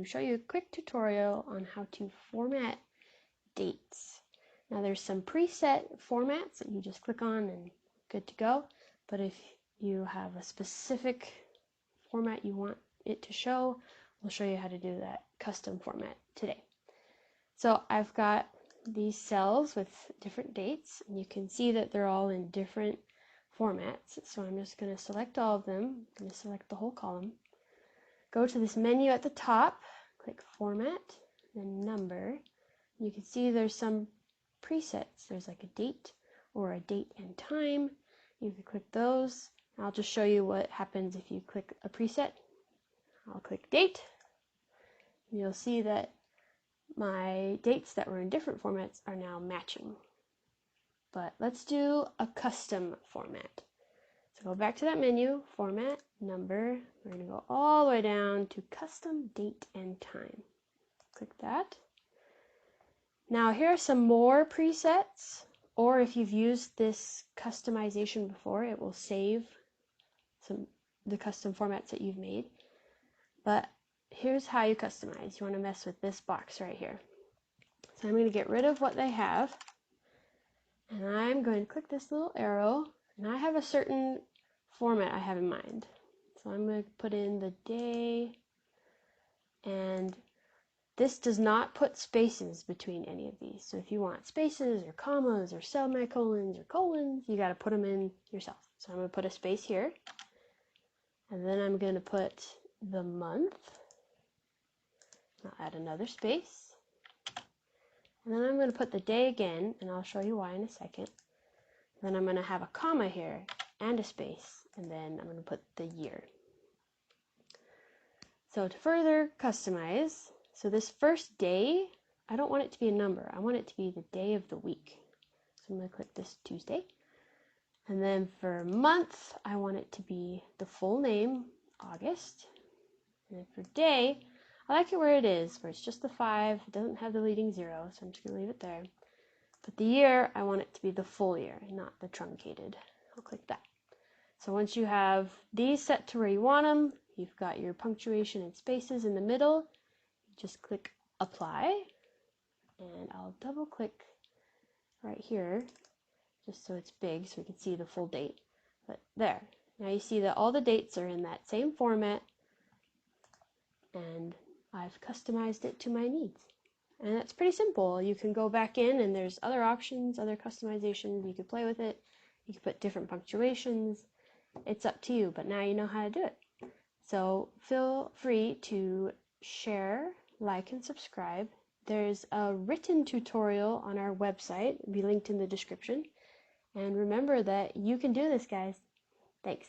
to show you a quick tutorial on how to format dates. Now there's some preset formats that you just click on and good to go, but if you have a specific format you want it to show, we'll show you how to do that custom format today. So I've got these cells with different dates, and you can see that they're all in different formats. So I'm just going to select all of them. I'm going to select the whole column. Go to this menu at the top, click Format, then Number. You can see there's some presets. There's like a date or a date and time. You can click those. I'll just show you what happens if you click a preset. I'll click Date. You'll see that my dates that were in different formats are now matching. But let's do a custom format. So go back to that menu, Format, Number. We're going to go all the way down to Custom Date and Time. Click that. Now here are some more presets, or if you've used this customization before, it will save the custom formats that you've made. But here's how you customize. You want to mess with this box right here. So I'm going to get rid of what they have, and I'm going to click this little arrow, and I have a certain format I have in mind. So I'm going to put in the day, and this does not put spaces between any of these. So if you want spaces or commas or semicolons or colons, you got to put them in yourself. So I'm going to put a space here, and then I'm going to put the month. I'll add another space, and then I'm going to put the day again, and I'll show you why in a second. Then I'm going to have a comma here and a space, and then I'm going to put the year. So to further customize, so this first day, I don't want it to be a number. I want it to be the day of the week. So I'm going to click this Tuesday. And then for month, I want it to be the full name, August. And then for day, I like it where it is, where it's just the 5. It doesn't have the leading 0, so I'm just going to leave it there. But the year, I want it to be the full year, not the truncated. I'll click that. So once you have these set to where you want them, you've got your punctuation and spaces in the middle, just click Apply, and I'll double click right here, just so it's big so we can see the full date. But there, now you see that all the dates are in that same format, and I've customized it to my needs. And that's pretty simple. You can go back in and there's other options, other customizations. You could play with it. You could put different punctuations. It's up to you, but now you know how to do it. So feel free to share, like, and subscribe. There's a written tutorial on our website. It'll be linked in the description. And remember that you can do this, guys. Thanks.